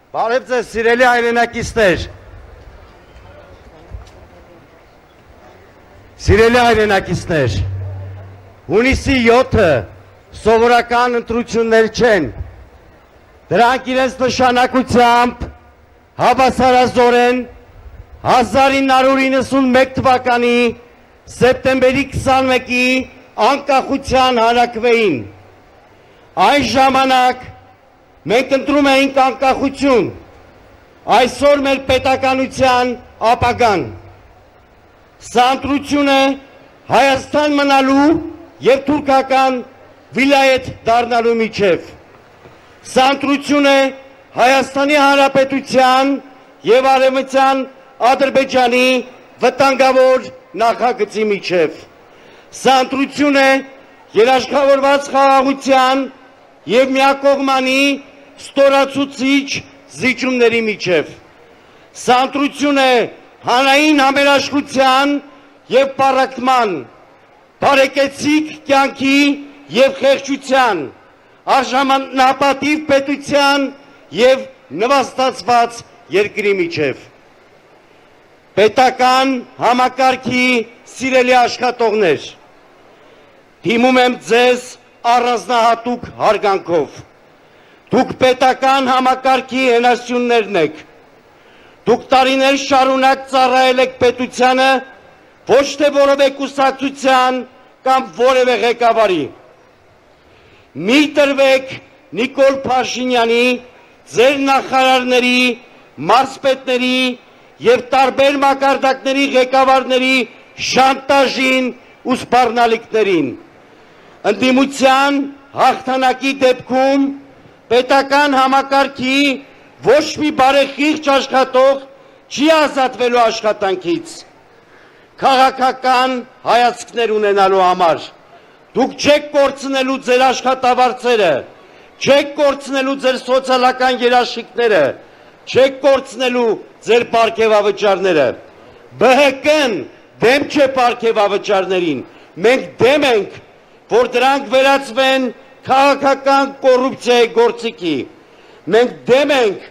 Բարև ձեզ սիրելի հայրենակիցներ, հունիսի 7-ը սովորական ընտրություններ չեն, դրանք իրենց նշանակությամբ հավասարազորեն 1991 թվականի սեպտեմբերի 21-ի անկախության հանրաքվեին, այն ժամանակ մենք ընտրում էինք անկախություն, այսօր մեր պետականության ապագան, սա ընտրություն է Հայաստան մնալու և թուրքական վիլայետ դառնալու միջև, սա ընտրություն է Հայաստանի Հանրապետության և Արևմտյան Ադրբեջանի վտանգավոր նախագծի միջև, սա ընտրություն է երաշխավորված խաղաղության և միակողմանի ստորացուցիչ զիջումների միջև, սա ընտրություն է հանրային համերաշխության և պառակտման, բարեկեցիկ կյանքի և խեղճության, արժանապատիվ պետության և նվաստացված երկրի միջև։ Պետական համակարգի սիրելի աշխատողներ, դիմում եմ ձեզ առանձնահատուկ հարգանքով, դուք պետական համակարգի հենասյուններն եք, դուք տարիներ շարունակ ծառայել եք պետությանը, ոչ թե որևէ կուսակցության կամ որևէ ղեկավարի։ Մի տրվեք Նիկոլ Փաշինյանի, ձեր նախարարների, մարզպետների և տարբեր մակարդակների ղեկավարների շանտաժին ու սպառնալիքներին։ Ընդդիմության հաղթանակի դեպքում պետական համակարգի ոչ մի բարեխիղճ աշխատող չի ազատվելու աշխատանքից, քաղաքական հայացքներ ունենալու համար, դուք չեք կորցնելու ձեր աշխատավարձերը, չեք կորցնելու ձեր սոցիալական երաշխիքները, չեք կորցնելու ձեր պարգևավճարները, ԲՀԿ-ն դեմ չէ պարգևավճարներին, մենք դեմ ենք, որ դրանք վերածվեն քաղաքական կոռուպցիայի գործիքի, մենք դեմ ենք,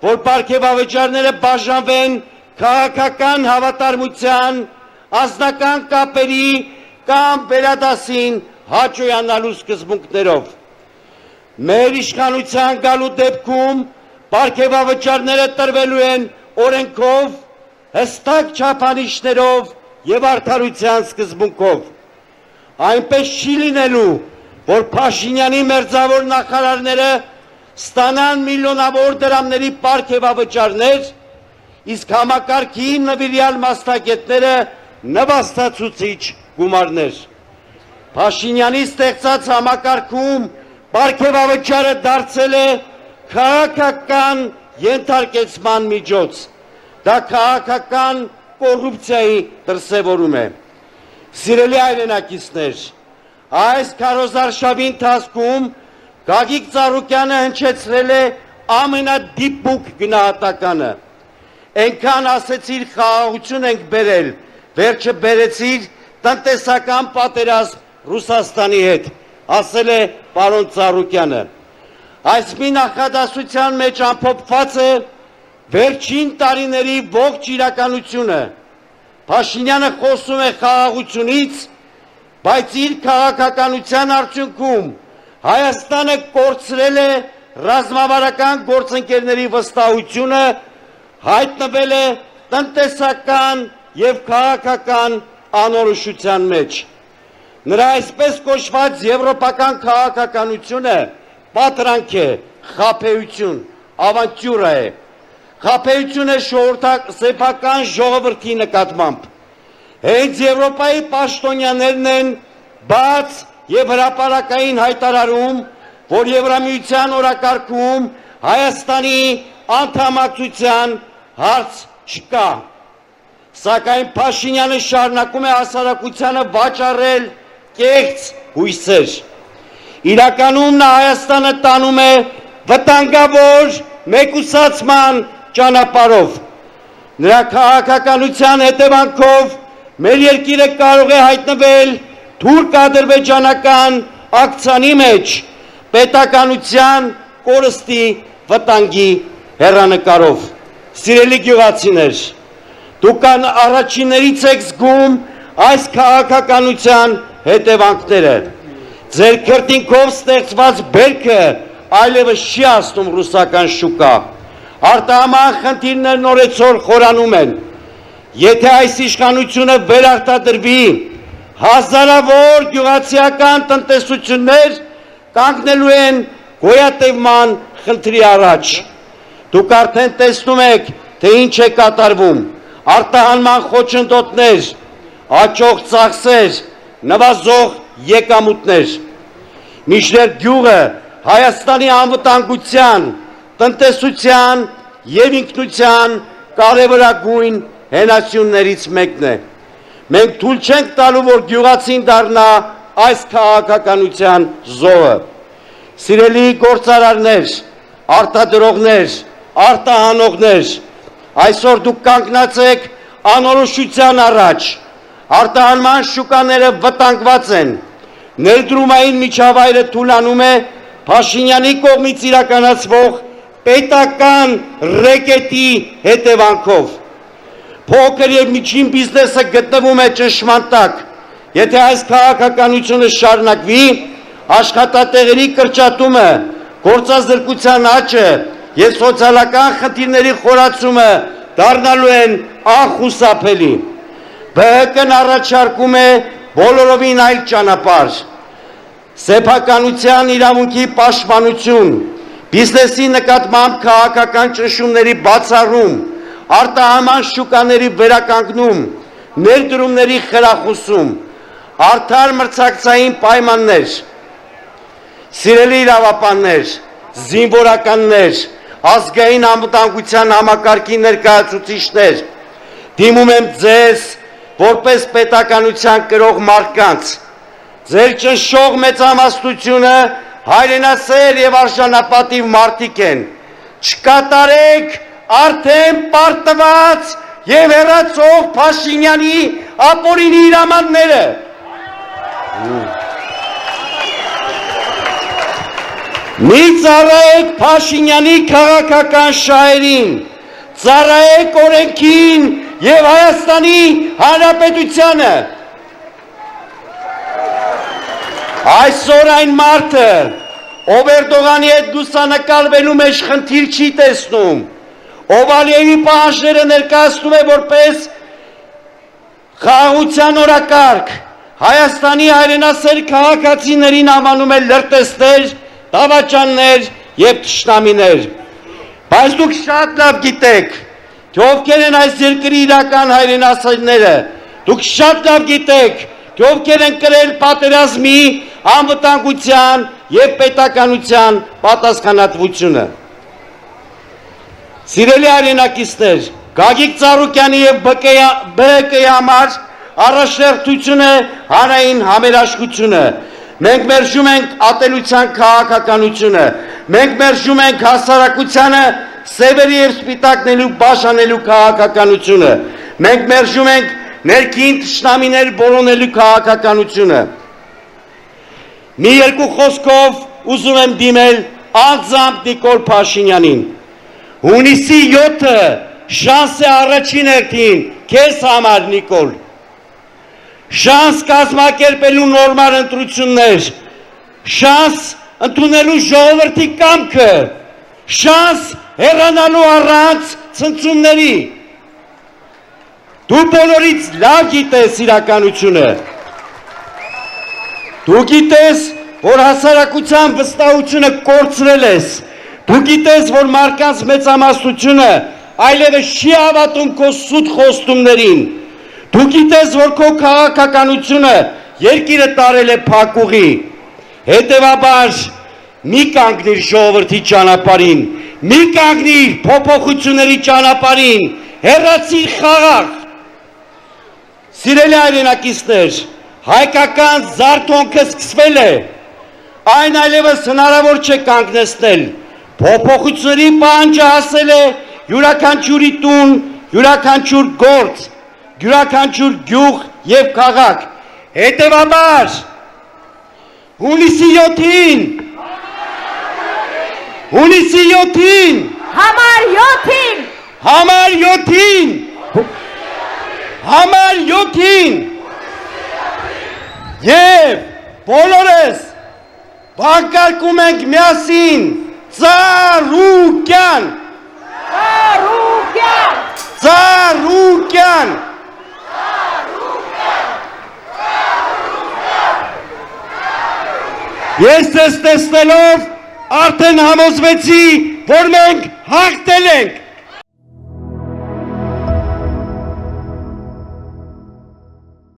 որ պարգևավճարները բաժանվեն քաղաքական հավատարմության, անձնական կապերի կամ վերադասին հաճոյանալու սկզբունքներով։ Մեր իշխանության գալու դեպքում պարգևավճարները տրվելու են օրենքով, հստակ չափանիշներով և արդարության սկզբունքով։ Այնպես չի լինելու, որ Փաշինյանի մերձավոր նախարարները ստանան միլիոնավոր դրամների պարգևավճարներ, իսկ համակարգի նվիրյալ մասնագետները նվաստացուցիչ գումարներ։ Փաշինյանի ստեղծած համակարգում պարգևավճարը դարձել է քաղաքական ենթարկեցման միջոց, դա քաղաքական կոռուպցիայի դրսևորում է։ Սիրելի հայրենակիցներ, այս քարոզարշավի ընթացքում Գագիկ Ծառուկյանը հնչեցրել է ամենադիպուկ գնահատականը։ Այնքան ասեցիր խաղաղություն ենք բերել, վերջը բերեցիր տնտեսական պատերազմ Ռուսաստանի հետ, ասել է պարոն Ծառուկյանը։ Այս մի նախադասության մեջ ամփոփված է վերջին տարիների ողջ իրականությունը։ Փաշինյանը խոսում է խաղաղությունից, բայց իր քաղաքականության արդյունքում Հայաստանը կորցրել է ռազմավարական գործընկերների վստահությունը, հայտնվել է տնտեսական և քաղաքական անորոշության մեջ։ Նրա այսպես կոչված եվրոպական քաղաքականությունը պատրանք է, խաբեություն, ավանտյուրա է։ Խաբեություն է սեփական ժողովրդի նկատմամբ։ Հենց Եվրոպայի պաշտոնյաներն են բաց և հրապարակային հայտարարում, որ Եվրամիության օրակարգում Հայաստանի անդամակցության հարց չկա։ Սակայն Փաշինյանը շարունակում է հասարակությանը վաճառել կեղծ հույսեր։ Իրականում նա Հայաստանը տանում է վտանգավոր մեկուսացման ճանապարհով։ Նրա քաղաքականության հետևանքով մեր երկիրը կարող է հայտնվել թուրք-ադրբեջանական ակցիայի մեջ պետականության կորստի վտանգի հեռանկարով։ Սիրելի գյուղացիներ, դուք առաջիններից եք զգում այս քաղաքականության հետևանքները։ Ձեր քրտինքով ստեղծված բերքը այլևս չի ասնում ռուսական շուկա։ Արտահանման խնդիրներն օրեցօր խորանում են։ Եթե այս իշխանությունը վերարտադրվի, հազարավոր գյուղացիական տնտեսություններ կանգնելու են գոյատևման խնդրի առաջ։ Դուք արդեն տեսնում եք, թե ինչ է կատարվում։ Արտահանման խոչընդոտներ, աճող ծախսեր, նվազող եկամուտներ։ Մինչդեռ գյուղը Հայաստանի անվտանգության, տնտեսության և ինքնության կարևորագույն հենասյուներից մեկն է։ Մենք թույլ չենք տալու, որ գյուղացին դառնա այս քաղաքականության զոհը։ Սիրելի գործարարներ, արտադրողներ, արտահանողներ, այսօր դուք կանգնած եք անորոշության առաջ, արտահանման շուկաները վտանգված են, ներդրումային միջավայրը թուլանում է Փաշինյանի կողմից իրականացվող պետական ռեկետի հետևանքով։ Փոքր և միջին բիզնեսը գտնվում է ճնշման տակ։ Եթե այս քաղաքականությունը շարունակվի, աշխատատեղերի կրճատումը, գործազրկության աճը և սոցիալական խնդիրների խորացումը դառնալու են անխուսափելի։ ԲՀԿ-ն առաջարկում է բոլորովին այլ ճանապարհ։ Սեփականության իրավունքի պաշտպանություն, բիզնեսի նկատմամբ քաղաքական ճնշումների բացառում, արտահանման շուկաների վերականգնում, ներդրումների խրախուսում, արդար մրցակցային պայմաններ։ Սիրելի իրավապաններ, զինվորականներ, ազգային անվտանգության համակարգի ներկայացուցիչներ, դիմում եմ ձեզ որպես պետականության կրող մարդկանց։ Ձեր ճնշող մեծամասնությունը հայրենասեր և արժանապատիվ մարդիկ են։ Չկատարեք արդեն պարտված և հեռացող Փաշինյանի ապօրինի հրամանները։ Մի ծառայեք Փաշինյանի քաղաքական շահերին, ծառայեք օրենքին և Հայաստանի Հանրապետությանը։ Այսօր այն մարդը, ով Էրդողանի հետ լուսանկարվելու մեջ խնդիր չի տեսնում, ով Ալիևի պահանջները ներկայացնում է որպես խաղաղության օրակարգ, Հայաստանի հայրենասեր քաղաքացիներին անվանում է լրտեսներ, դավաճաններ և թշնամիներ։ Բայց դուք շատ լավ գիտեք, թե ովքեր են այս երկրի իրական հայրենասերները, դուք շատ լավ գիտեք, թե ովքեր են կրել պատերազմի, անվտանգության և պետականության պատասխանատվությունը։ Սիրելի հայրենակիցներ, Գագիկ Ծառուկյանի և ԲՀԿ-ի համար առաջնորդությունը հանրային համերաշխությունը։ Մենք մերժում ենք ատելության քաղաքականությունը, մենք մերժում ենք հասարակությանը սևերի և սպիտակների բաժանելու քաղաքականությունը, մենք մերժում ենք ներքին թշնամիներ որոնելու քաղաքականությունը։ Մի երկու խոսքով ուզում եմ դիմել անձամբ Նիկոլ Փաշինյանին։ Հունիսի 7-ը շանս է առաջին հերթին քեզ համար, Նիկոլ։ Շանս կազմակերպելու նորմալ ընտրություններ, շանս ընդունելու ժողովրդի կամքը, շանս հեռանալու առանց ցնցումների։ Դու բոլորից լավ գիտես իրականությունը։ Դու գիտես, որ հասարակության վստահությունը կորցրել ես։ Դու գիտես, որ մարդկանց մեծամասնությունը այլևս չի հավատում քո սուտ խոստումներին։ Դու գիտես, որ քո քաղաքականությունը երկիրը տարել է փակուղի։ Հետևաբար մի կանգնիր ժողովրդի ճանապարհին, մի կանգնիր փոփոխությունների ճանապարհին, հեռացիր խաղաղ։ Սիրելի հայրենակիցներ, հայկական զարթոնքը սկսվել է, այն այլևս հնարավոր չէ կանգնեցնել, փոփոխությունների պահանջը հասել է յուրաքանչյուրի տուն, յուրաքանչյուր գործ, յուրաքանչյուր գյուղ և քաղաք։ Հետևաբար, հունիսի 7-ին Համար 7-ին։ Համար 7-ին։ Համար 7-ին։ Եվ բոլորս բանկարկում ենք միասին Ծառուկյան։ Ծառուկյան։ Ծառուկյան։ Ես ձեզ տեսնելով արդեն համոզվեցի, որ մենք հաղթել ենք։